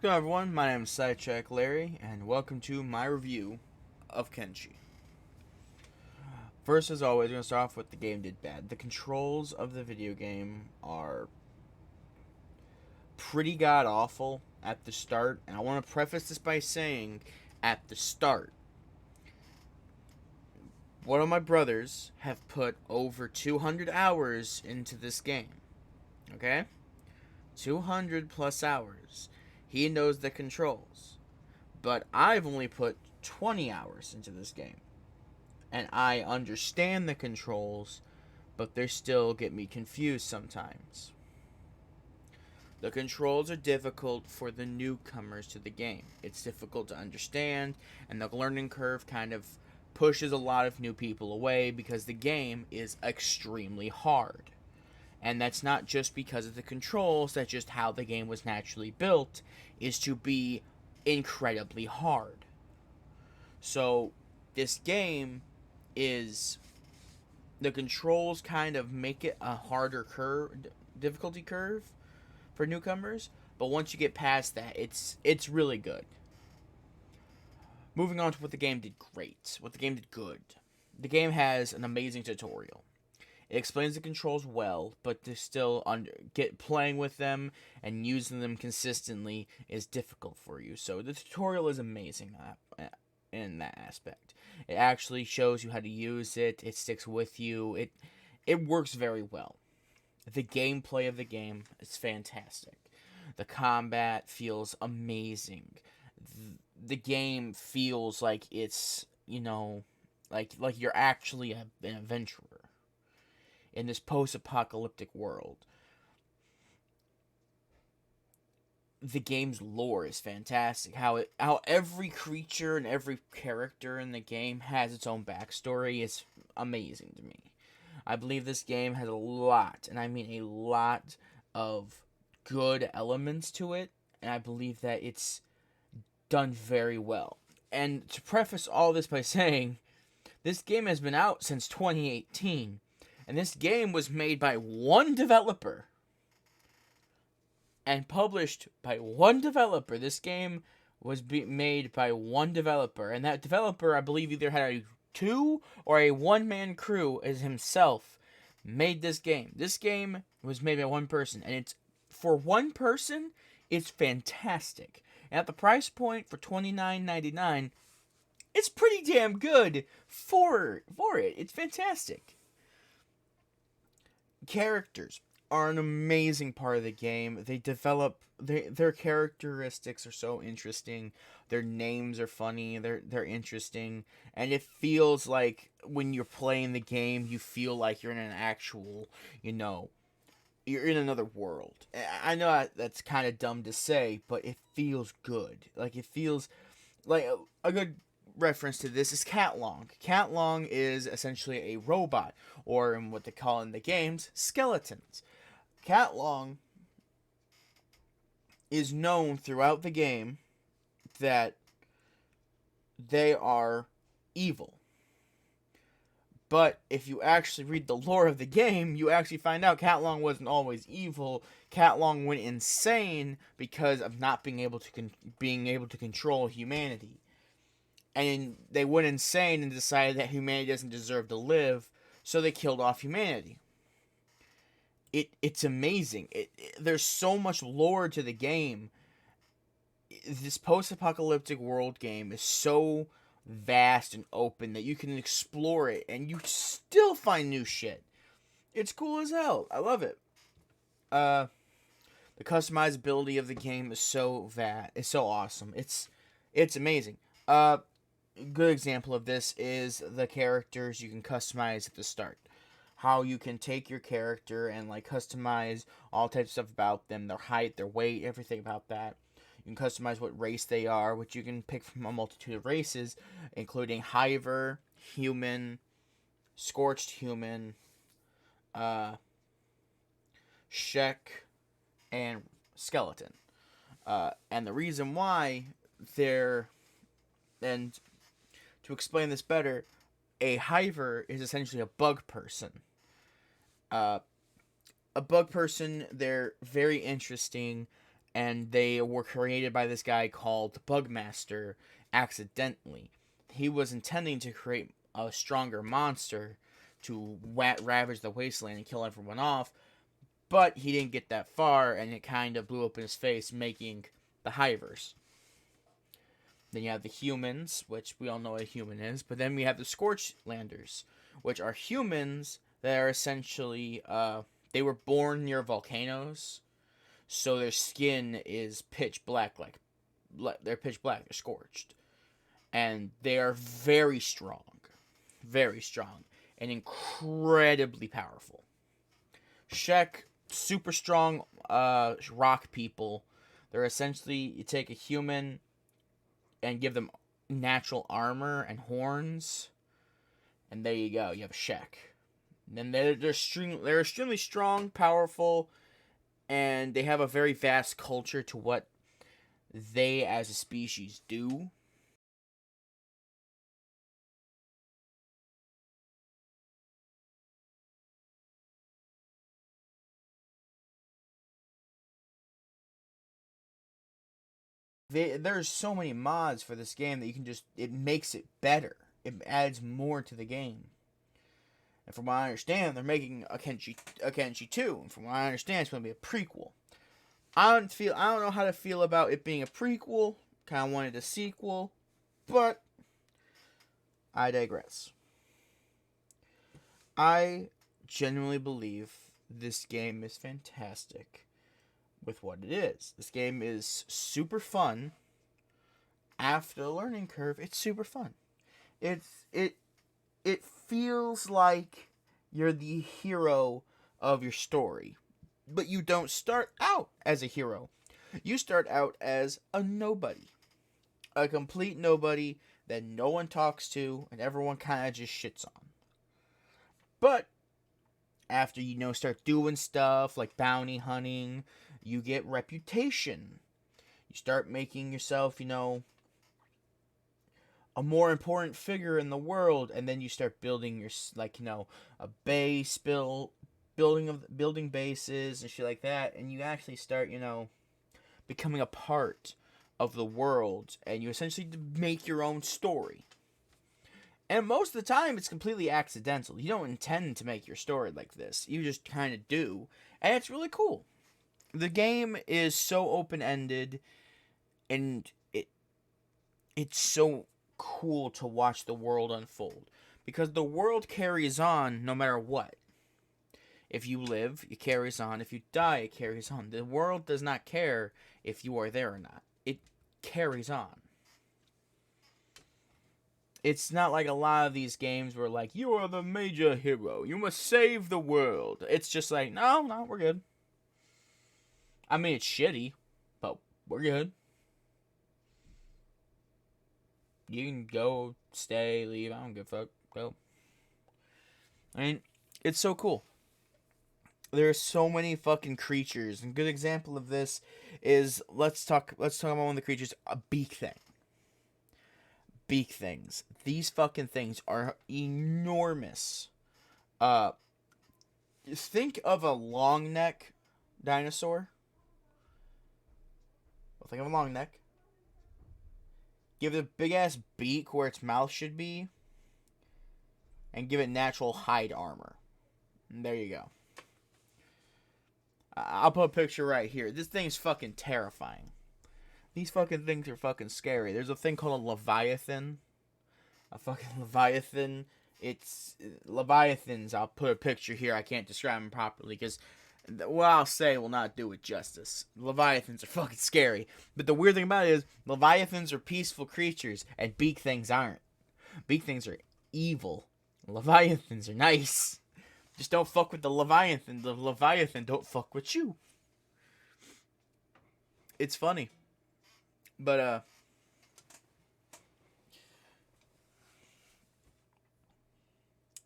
What's going on, everyone? My name is Sidetrack Larry, and welcome to my review of Kenshi. First, as always, we're going to start off with the game did bad. The controls of the video game are pretty god awful at the start, and I want to preface this by saying, at the start, one of my brothers have put over 200 hours into this game. Okay? 200 plus hours. He knows the controls. But I've only put 20 hours into this game. And I understand the controls, but they still get me confused sometimes. The controls are difficult for the newcomers to the game. It's difficult to understand, and the learning curve kind of pushes a lot of new people away because the game is extremely hard. And that's not just because of the controls, that's just how the game was naturally built, is to be incredibly hard. So, this game is, the controls kind of make it a harder difficulty curve for newcomers, but once you get past that, it's really good. Moving on to what the game did great, what the game did good. The game has an amazing tutorial. It explains the controls well, but to still playing with them and using them consistently is difficult for you. So the tutorial is amazing in that aspect. It actually shows you how to use it. It sticks with you. It works very well. The gameplay of the game is fantastic. The combat feels amazing. The game feels like it's, like you're actually an adventurer in this post-apocalyptic world. The game's lore is fantastic. How every creature and every character in the game has its own backstory is amazing to me. I believe this game has a lot, and I mean a lot, of good elements to it, and I believe that it's done very well. And to preface all this by saying, this game has been out since 2018. And this game was made by one developer and published by one developer. This game was made by one developer, and that developer, I believe, either had a 2 or a 1-man crew as himself made this game. This game was made by one person, and it's for one person, it's fantastic. And at the price point for $29.99, it's pretty damn good for it. It's fantastic. Characters are an amazing part of the game. They develop their characteristics are so interesting. Their names are funny. They're interesting, and it feels like when you're playing the game, you feel like you're in an actual, you're in another world. I know that's kind of dumb to say, but it feels good. Like it feels like a good reference to this is Cat Long. Cat Long is essentially a robot, or in what they call in the games, skeletons. Cat Long is known throughout the game that they are evil. But if you actually read the lore of the game, you actually find out Cat Long wasn't always evil. Cat Long went insane because of not being able to control humanity. And they went insane and decided that humanity doesn't deserve to live, so they killed off humanity. It's amazing. There's so much lore to the game. This post-apocalyptic world game is so vast and open that you can explore it and you still find new shit. It's cool as hell. I love it. The customizability of the game is so awesome. It's amazing. Good example of this is the characters you can customize at the start. How you can take your character and customize all types of stuff about them, their height, their weight, everything about that. You can customize what race they are, which you can pick from a multitude of races, including Hiver, Human, Scorched Human, Shek, and Skeleton. And the reason why and to explain this better, a Hiver is essentially a bug person. A bug person, they're very interesting and they were created by this guy called Bugmaster accidentally. He was intending to create a stronger monster to ravage the wasteland and kill everyone off, but he didn't get that far, and it kind of blew up in his face, making the Hivers. Then you have the humans, which we all know what a human is, but then we have the Scorchlanders, which are humans that are essentially, they were born near volcanoes, so their skin is pitch black, like they're pitch black, they're scorched, and they are very strong, and incredibly powerful. Shek, super strong, rock people. They're essentially, you take a human and give them natural armor and horns, and there you go. You have a Shek. And they're extremely strong, powerful, and they have a very vast culture to what they as a species do. There's so many mods for this game that you can just, it makes it better. It adds more to the game. And from what I understand, they're making a Kenshi 2. And from what I understand, it's going to be a prequel. I don't know how to feel about it being a prequel. Kind of wanted a sequel, but I digress. I genuinely believe this game is fantastic with what it is. This game is super fun. After the learning curve, it's super fun. It feels like you're the hero of your story, but you don't start out as a hero. You start out as a nobody, a complete nobody that no one talks to and everyone kind of just shits on. But after start doing stuff like bounty hunting, you get reputation. You start making yourself, a more important figure in the world, and then you start building your a base building bases and shit like that, and you actually start becoming a part of the world, and you essentially make your own story. And most of the time, it's completely accidental. You don't intend to make your story like this. You just kind of do, and it's really cool. The game is so open-ended, and it's so cool to watch the world unfold, because the world carries on no matter what. If you live, it carries on. If you die, it carries on. The world does not care if you are there or not. It carries on. It's not like a lot of these games where, like, you are the major hero, you must save the world. It's just like, no, we're good. I mean, it's shitty, but we're good. You can go, stay, leave. I don't give a fuck. Go. I mean, it's so cool. There are so many fucking creatures. And a good example of this is, let's talk about one of the creatures, a beak thing. Beak things. These fucking things are enormous. Think of a long neck dinosaur. Think of a long neck. Give it a big ass beak where its mouth should be, and give it natural hide armor. And there you go. I'll put a picture right here. This thing's fucking terrifying. These fucking things are fucking scary. There's a thing called a Leviathan. A fucking Leviathan. It's Leviathans. I'll put a picture here. I can't describe them properly because what I'll say will not do it justice. Leviathans are fucking scary. But the weird thing about it is, Leviathans are peaceful creatures, and beak things aren't. Beak things are evil. Leviathans are nice. Just don't fuck with the Leviathan. The Leviathan don't fuck with you. It's funny. But,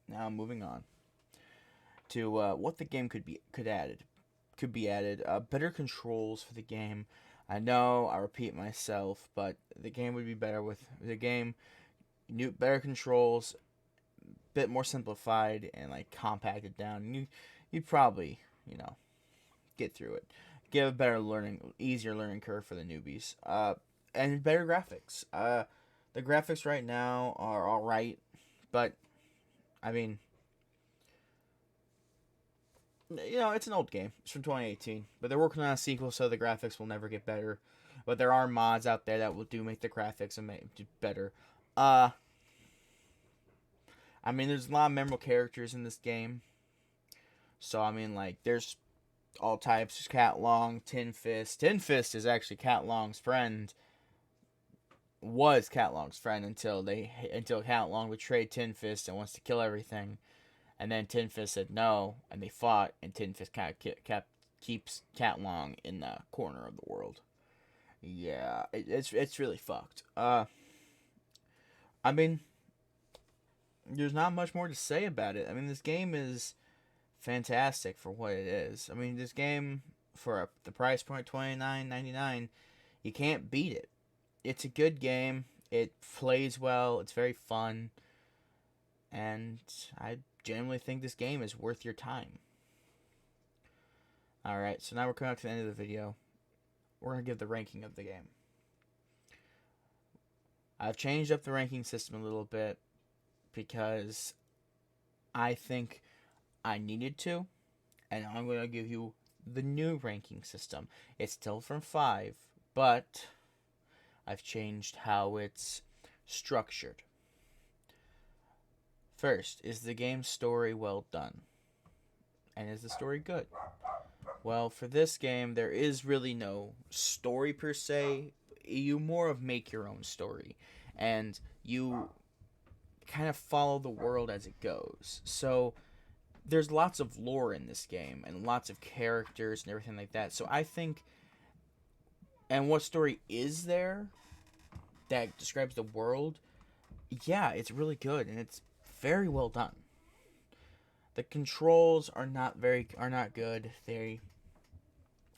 now moving on to what the game could be added. Better controls for the game. I know I repeat myself, but the game would be better with better controls, bit more simplified and like compacted down. You'd probably get through it. give a better easier learning curve for the newbies. And better graphics. The graphics right now are all right, but I mean, it's an old game. It's from 2018, but they're working on a sequel, so the graphics will never get better. But there are mods out there that will make the graphics and make it better. I mean, there's a lot of memorable characters in this game. So I mean, like, there's all types. There's Cat Long, Tin Fist. Tin Fist is actually Cat Long's friend. Was Cat Long's friend until Cat Long betrayed Tin Fist and wants to kill everything, and then Tin Fist said no, and they fought, and Tin Fist keeps Cat Long in the corner of the world. Yeah, it's really fucked. I mean, there's not much more to say about it. I mean, this game is fantastic for what it is. I mean, this game for the price point $29.99, you can't beat it. It's a good game. It plays well. It's very fun, and I genuinely think this game is worth your time. All right, so now we're coming up to the end of the video. We're gonna give the ranking of the game. I've changed up the ranking system a little bit because I think I needed to, and I'm going to give you the new ranking system. It's still from 5, but I've changed how it's structured. First, is the game's story well done? And is the story good? Well, for this game, there is really no story per se. You more of make your own story, and you kind of follow the world as it goes. So there's lots of lore in this game and lots of characters and everything like that. So I think, and what story is there that describes the world? Yeah, it's really good and it's very well done. The controls are not good. They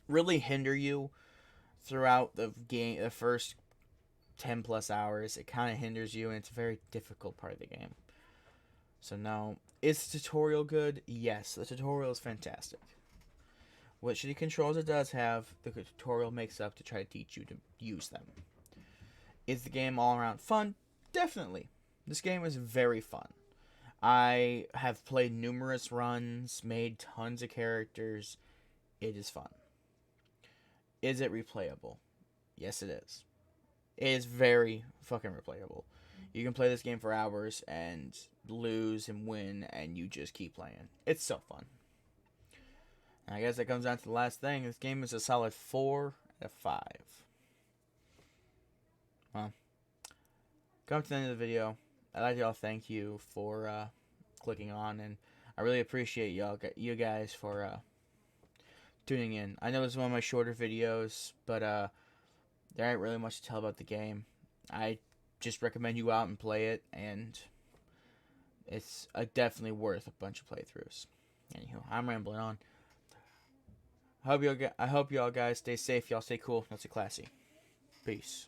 really hinder you throughout the game. The first 10 plus hours, it kind of hinders you, and it's a very difficult part of the game. So no, is the tutorial good? Yes, the tutorial is fantastic. What shitty controls it does have, the tutorial makes up to try to teach you to use them. Is the game all around fun? Definitely. This game is very fun. I have played numerous runs, made tons of characters. It is fun. Is it replayable? Yes, it is. It is very fucking replayable. You can play this game for hours and lose and win, and you just keep playing. It's so fun. And I guess that comes down to the last thing. This game is a solid 4 out of 5. Well, come to the end of the video. I'd like to thank you for clicking on, and I really appreciate you guys for tuning in. I know this is one of my shorter videos, but there ain't really much to tell about the game. I just recommend you go out and play it, and it's definitely worth a bunch of playthroughs. Anywho, I'm rambling on. I hope y'all guys stay safe. Y'all stay cool. Not stay classy. Peace.